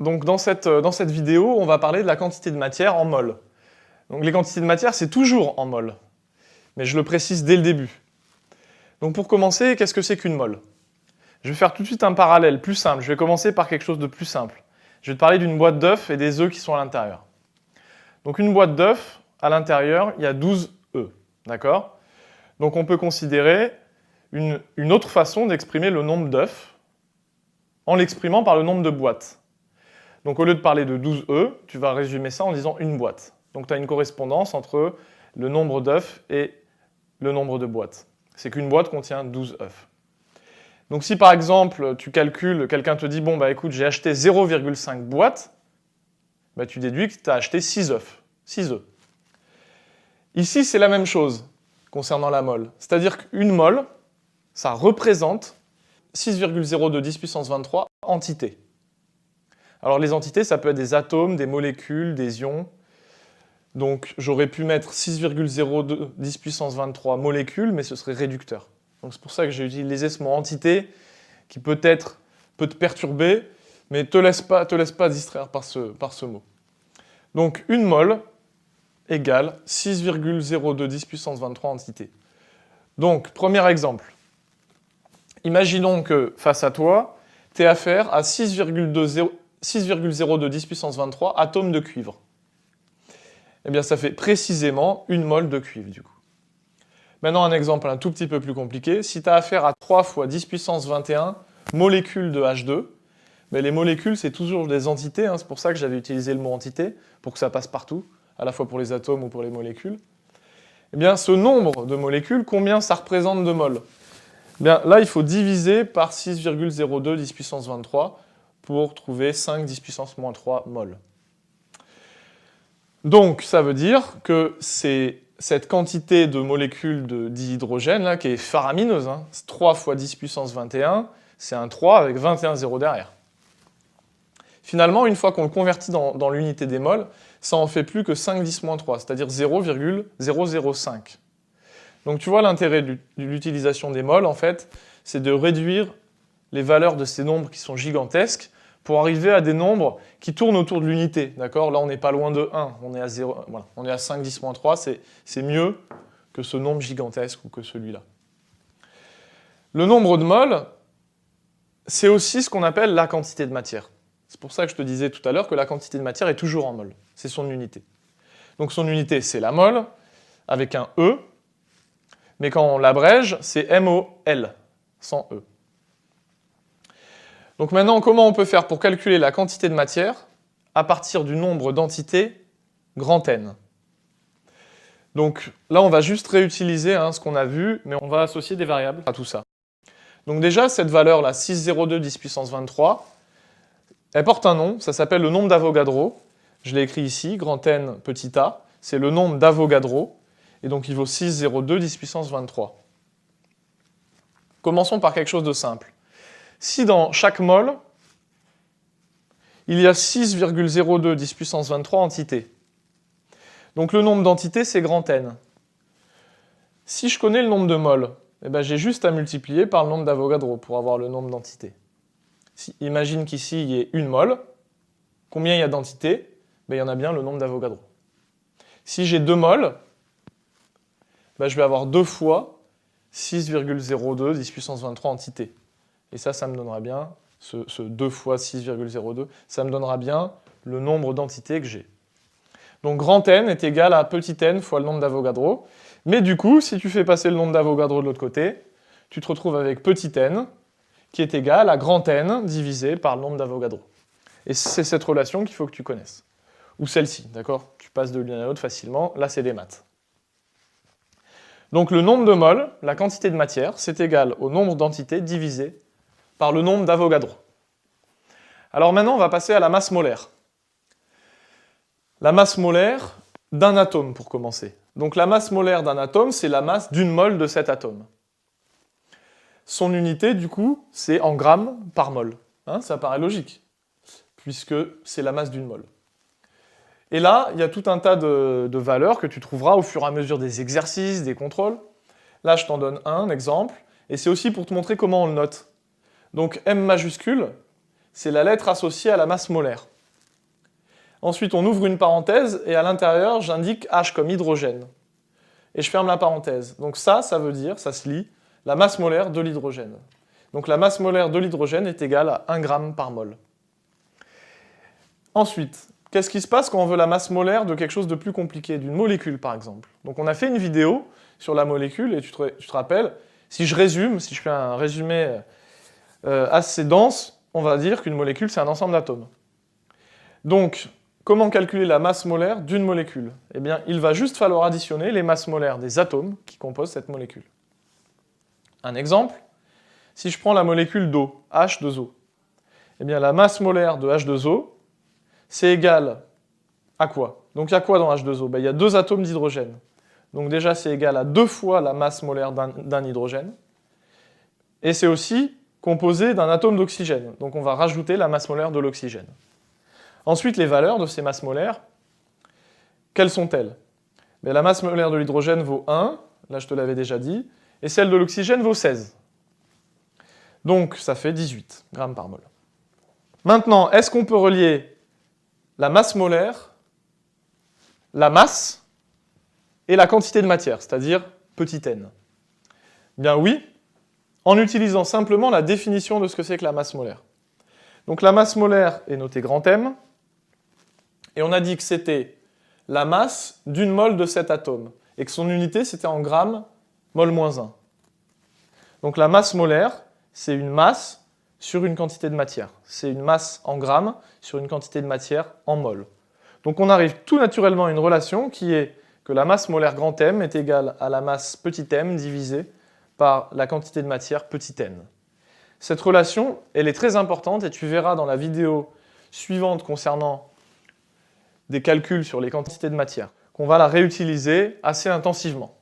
donc dans cette vidéo, on va parler de la quantité de matière en mol. Donc les quantités de matière, c'est toujours en mol, mais je le précise dès le début. Donc pour commencer, qu'est-ce que c'est qu'une mol? Je vais faire tout de suite un parallèle plus simple. Je vais commencer par quelque chose de plus simple. Je vais te parler d'une boîte d'œufs et des œufs qui sont à l'intérieur. Donc une boîte d'œufs, à l'intérieur, il y a 12 œufs, d'accord? Donc on peut considérer une autre façon d'exprimer le nombre d'œufs en l'exprimant par le nombre de boîtes. Donc au lieu de parler de 12 œufs, tu vas résumer ça en disant une boîte. Donc tu as une correspondance entre le nombre d'œufs et le nombre de boîtes. C'est qu'une boîte contient 12 œufs. Donc si par exemple tu calcules, quelqu'un te dit « bon bah écoute, j'ai acheté 0,5 boîtes », bah, tu déduis que tu as acheté 6 œufs. 6 œufs. Ici c'est la même chose concernant la mole. C'est-à-dire qu'une mole, ça représente 6,02 10 puissance 23 entités. Alors les entités, ça peut être des atomes, des molécules, des ions. Donc j'aurais pu mettre 6,02 10 puissance 23 molécules, mais ce serait réducteur. Donc c'est pour ça que j'ai utilisé ce mot entité, qui peut-être peut te perturber, mais te laisse pas distraire par ce mot. Donc une mole égale 6,02 10 puissance 23 entités. Donc premier exemple. Imaginons que face à toi, tu aies affaire à 6,02 10 puissance 23 atomes de cuivre. Eh bien ça fait précisément une mole de cuivre du coup. Maintenant, un exemple un tout petit peu plus compliqué. Si tu as affaire à 3 fois 10 puissance 21 molécules de H2, mais les molécules, c'est toujours des entités, hein, c'est pour ça que j'avais utilisé le mot entité, pour que ça passe partout, à la fois pour les atomes ou pour les molécules. Eh bien, ce nombre de molécules, combien ça représente de moles? Eh bien, là, il faut diviser par 6,02 10 puissance 23 pour trouver 5 10 puissance moins 3 moles. Donc, ça veut dire que c'est cette quantité de molécules d'hydrogène là, qui est faramineuse, hein. 3 fois 10 puissance 21, c'est un 3 avec 21 zéros derrière. Finalement, une fois qu'on le convertit dans l'unité des moles, ça en fait plus que 5 10 moins 3, c'est-à-dire 0,005. Donc tu vois l'intérêt de l'utilisation des moles, en fait, c'est de réduire les valeurs de ces nombres qui sont gigantesques pour arriver à des nombres qui tournent autour de l'unité, d'accord? Là, on n'est pas loin de 1, on est à 0, voilà, on est à 5 10 moins 3, c'est mieux que ce nombre gigantesque ou que celui-là. Le nombre de moles, c'est aussi ce qu'on appelle la quantité de matière. C'est pour ça que je te disais tout à l'heure que la quantité de matière est toujours en mol, c'est son unité. Donc son unité, c'est la mole, avec un E, mais quand on l'abrège, c'est MOL, sans E. Donc maintenant, comment on peut faire pour calculer la quantité de matière à partir du nombre d'entités grand N? Donc là, on va juste réutiliser ce qu'on a vu, mais on va associer des variables à tout ça. Donc déjà, cette valeur-là, 6,02 10 puissance 23, elle porte un nom, ça s'appelle le nombre d'Avogadro. Je l'ai écrit ici, grand N petit a, c'est le nombre d'Avogadro, et donc il vaut 6,02 10 puissance 23. Commençons par quelque chose de simple. Si dans chaque mol, il y a 6,02 10 puissance 23 entités, donc le nombre d'entités, c'est grand N. Si je connais le nombre de moles, eh ben, j'ai juste à multiplier par le nombre d'Avogadro pour avoir le nombre d'entités. Imagine qu'ici, il y ait une mole. Combien il y a d'entités? Ben, il y en a bien le nombre d'Avogadro. Si j'ai 2 moles, ben, je vais avoir 2 fois 6,02 10 puissance 23 entités. Et ça me donnera bien, ce 2 fois 6,02, ça me donnera bien le nombre d'entités que j'ai. Donc grand N est égal à petit n fois le nombre d'Avogadro. Mais du coup, si tu fais passer le nombre d'Avogadro de l'autre côté, tu te retrouves avec petit n qui est égal à grand N divisé par le nombre d'Avogadro. Et c'est cette relation qu'il faut que tu connaisses. Ou celle-ci, d'accord? Tu passes de l'une à l'autre facilement, là c'est des maths. Donc le nombre de moles, la quantité de matière, c'est égal au nombre d'entités divisé par le nombre d'Avogadro. Alors maintenant, on va passer à la masse molaire. La masse molaire d'un atome, pour commencer. Donc la masse molaire d'un atome, c'est la masse d'une mole de cet atome. Son unité, du coup, c'est en grammes par mol. Hein, ça paraît logique, puisque c'est la masse d'une mole. Et là, il y a tout un tas de valeurs que tu trouveras au fur et à mesure des exercices, des contrôles. Là, je t'en donne un exemple, et c'est aussi pour te montrer comment on le note. Donc M majuscule, c'est la lettre associée à la masse molaire. Ensuite, on ouvre une parenthèse et à l'intérieur, j'indique H comme hydrogène. Et je ferme la parenthèse. Donc ça veut dire, ça se lit, la masse molaire de l'hydrogène. Donc la masse molaire de l'hydrogène est égale à 1 g par mol. Ensuite, qu'est-ce qui se passe quand on veut la masse molaire de quelque chose de plus compliqué, d'une molécule par exemple? Donc on a fait une vidéo sur la molécule et tu te rappelles, si je résume, si je fais un résumé assez dense, on va dire qu'une molécule c'est un ensemble d'atomes. Donc, comment calculer la masse molaire d'une molécule? Eh bien, il va juste falloir additionner les masses molaires des atomes qui composent cette molécule. Un exemple, si je prends la molécule d'eau, H2O, eh bien la masse molaire de H2O, c'est égal à quoi? Donc il y a quoi dans H2O? Il y a 2 atomes d'hydrogène. Donc déjà c'est égal à 2 fois la masse molaire d'un hydrogène. Et c'est aussi composé d'un atome d'oxygène. Donc on va rajouter la masse molaire de l'oxygène. Ensuite, les valeurs de ces masses molaires, quelles sont-elles? La masse molaire de l'hydrogène vaut 1, là je te l'avais déjà dit, et celle de l'oxygène vaut 16. Donc ça fait 18 grammes par mol. Maintenant, est-ce qu'on peut relier la masse molaire, la masse et la quantité de matière, c'est-à-dire petit n? Bien oui, en utilisant simplement la définition de ce que c'est que la masse molaire. Donc la masse molaire est notée grand M, et on a dit que c'était la masse d'une mole de cet atome, et que son unité c'était en grammes mol-1. Donc la masse molaire, c'est une masse sur une quantité de matière. C'est une masse en grammes sur une quantité de matière en mol. Donc on arrive tout naturellement à une relation qui est que la masse molaire grand M est égale à la masse petit m divisée par la quantité de matière petit n. Cette relation, elle est très importante et tu verras dans la vidéo suivante concernant des calculs sur les quantités de matière qu'on va la réutiliser assez intensivement.